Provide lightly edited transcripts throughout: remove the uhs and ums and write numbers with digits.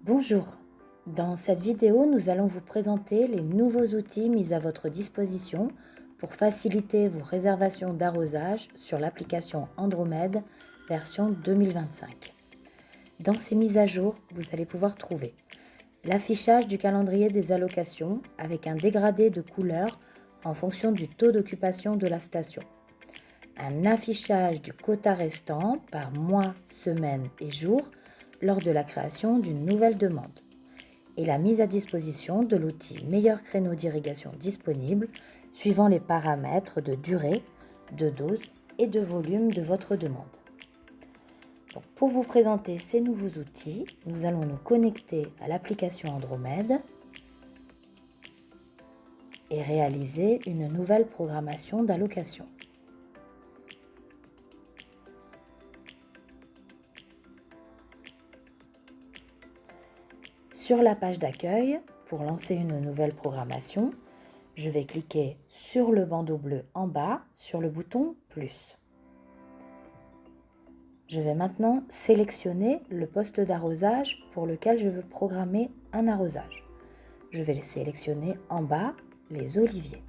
Bonjour, dans cette vidéo, nous allons vous présenter les nouveaux outils mis à votre disposition pour faciliter vos réservations d'arrosage sur l'application Andromède version 2025. Dans ces mises à jour, vous allez pouvoir trouver l'affichage du calendrier des allocations avec un dégradé de couleurs en fonction du taux d'occupation de la station, un affichage du quota restant par mois, semaine et jour lors de la création d'une nouvelle demande, et la mise à disposition de l'outil Meilleur créneau d'irrigation disponible suivant les paramètres de durée, de dose et de volume de votre demande. Donc, pour vous présenter ces nouveaux outils, nous allons nous connecter à l'application Andromède et réaliser une nouvelle programmation d'allocation. Sur la page d'accueil, pour lancer une nouvelle programmation, je vais cliquer sur le bandeau bleu en bas sur le bouton plus. Je vais maintenant sélectionner le poste d'arrosage pour lequel je veux programmer un arrosage. Je vais sélectionner en bas les oliviers.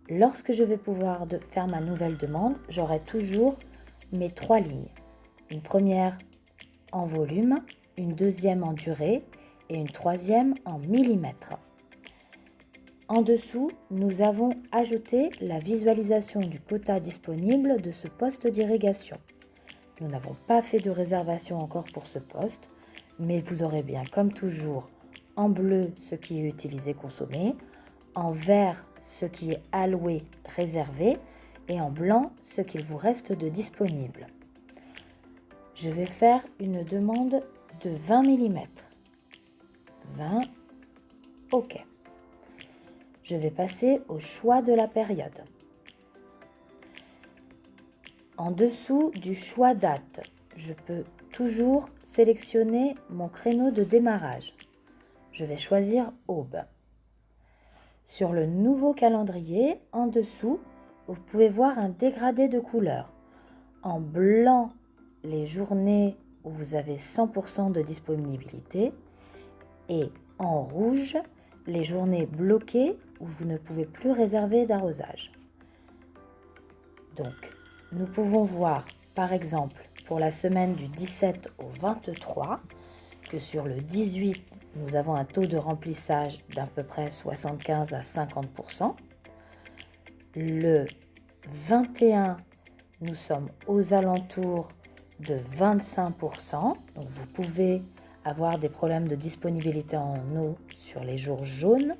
Lorsque je vais pouvoir faire ma nouvelle demande, j'aurai toujours mes 3 lignes. Une première en volume, une deuxième en durée et une troisième en millimètres. En dessous, nous avons ajouté la visualisation du quota disponible de ce poste d'irrigation. Nous n'avons pas fait de réservation encore pour ce poste, mais vous aurez bien, comme toujours, en bleu ce qui est utilisé consommé, en vert ce qui est alloué réservé et en blanc ce qu'il vous reste de disponible. Je vais faire une demande de 20 mm. 20, OK. Je vais passer au choix de la période. En dessous du choix date, je peux toujours sélectionner mon créneau de démarrage. Je vais choisir aube. Sur le nouveau calendrier, en dessous, vous pouvez voir un dégradé de couleurs. En blanc, les journées où vous avez 100% de disponibilité et en rouge, les journées bloquées où vous ne pouvez plus réserver d'arrosage. Donc, nous pouvons voir, par exemple, pour la semaine du 17 au 23, que sur le 18, nous avons un taux de remplissage d'à peu près 75 à 50%. Le 21, nous sommes aux alentours de 25%. Donc, vous pouvez avoir des problèmes de disponibilité en eau sur les jours jaunes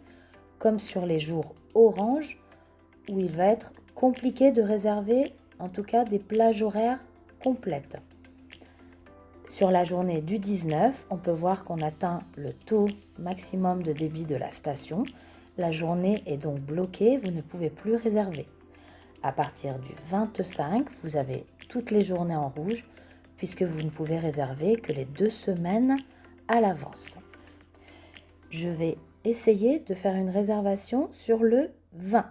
comme sur les jours orange où il va être compliqué de réserver en tout cas des plages horaires complètes. Sur la journée du 19, on peut voir qu'on atteint le taux maximum de débit de la station. La journée est donc bloquée, vous ne pouvez plus réserver. À partir du 25, vous avez toutes les journées en rouge puisque vous ne pouvez réserver que les 2 semaines à l'avance. Je vais essayer de faire une réservation sur le 20.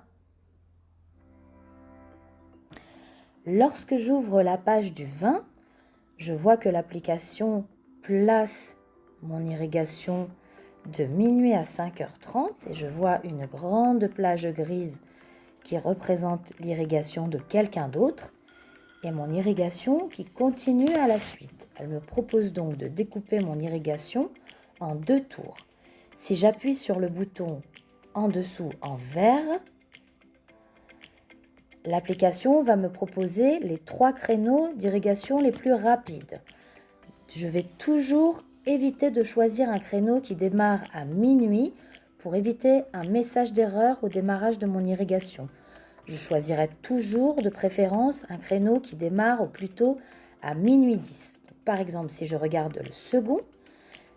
Lorsque j'ouvre la page du 20, je vois que l'application place mon irrigation de minuit à 5h30 et je vois une grande plage grise qui représente l'irrigation de quelqu'un d'autre et mon irrigation qui continue à la suite. Elle me propose donc de découper mon irrigation en 2 tours. Si j'appuie sur le bouton en dessous en vert, l'application va me proposer les 3 créneaux d'irrigation les plus rapides. Je vais toujours éviter de choisir un créneau qui démarre à minuit pour éviter un message d'erreur au démarrage de mon irrigation. Je choisirai toujours de préférence un créneau qui démarre au plus tôt à minuit 10. Donc, par exemple, si je regarde le second,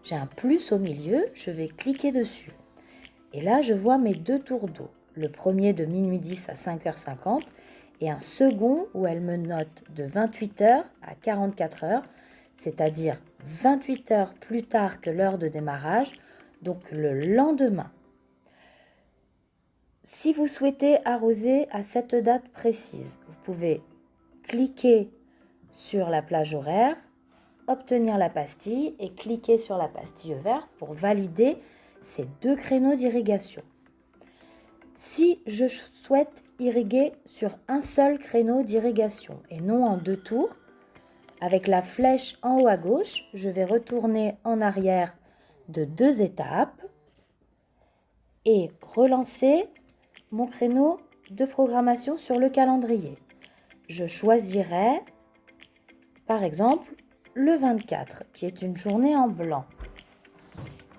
j'ai un plus au milieu, je vais cliquer dessus. Et là, je vois mes 2 tours d'eau. Le premier de minuit 10 à 5h50 et un second où elle me note de 28h à 44h, c'est-à-dire 28 heures plus tard que l'heure de démarrage, donc le lendemain. Si vous souhaitez arroser à cette date précise, vous pouvez cliquer sur la plage horaire, obtenir la pastille et cliquer sur la pastille verte pour valider ces 2 créneaux d'irrigation. Si je souhaite irriguer sur un seul créneau d'irrigation et non en 2 tours, avec la flèche en haut à gauche, je vais retourner en arrière de 2 étapes et relancer mon créneau de programmation sur le calendrier. Je choisirai par exemple le 24 qui est une journée en blanc.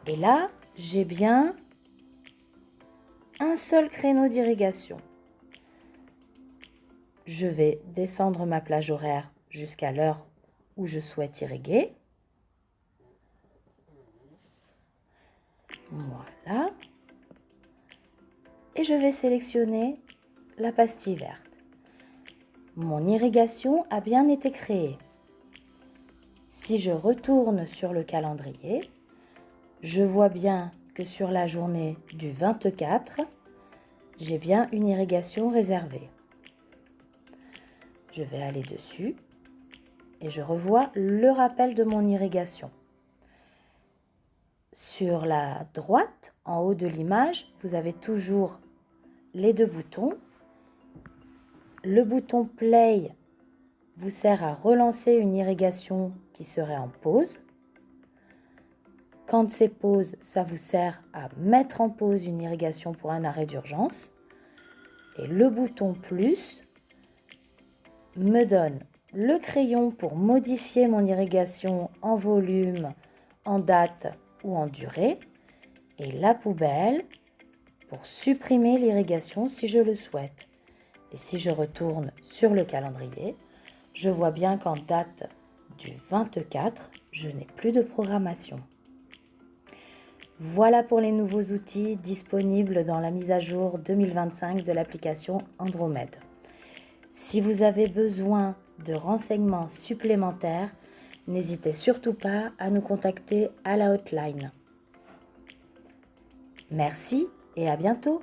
Et là, j'ai bien un seul créneau d'irrigation. Je vais descendre ma plage horaire jusqu'à l'heure où je souhaite irriguer. Voilà. Et je vais sélectionner la pastille verte. Mon irrigation a bien été créée. Si je retourne sur le calendrier, je vois bien que sur la journée du 24, j'ai bien une irrigation réservée. Je vais aller dessus et je revois le rappel de mon irrigation. Sur la droite, en haut de l'image, vous avez toujours les 2 boutons. Le bouton Play vous sert à relancer une irrigation qui serait en pause. Quand c'est pause, ça vous sert à mettre en pause une irrigation pour un arrêt d'urgence. Et le bouton plus me donne le crayon pour modifier mon irrigation en volume, en date ou en durée. Et la poubelle pour supprimer l'irrigation si je le souhaite. Et si je retourne sur le calendrier, je vois bien qu'en date du 24, je n'ai plus de programmation. Voilà pour les nouveaux outils disponibles dans la mise à jour 2025 de l'application Andromède. Si vous avez besoin de renseignements supplémentaires, n'hésitez surtout pas à nous contacter à la hotline. Merci et à bientôt!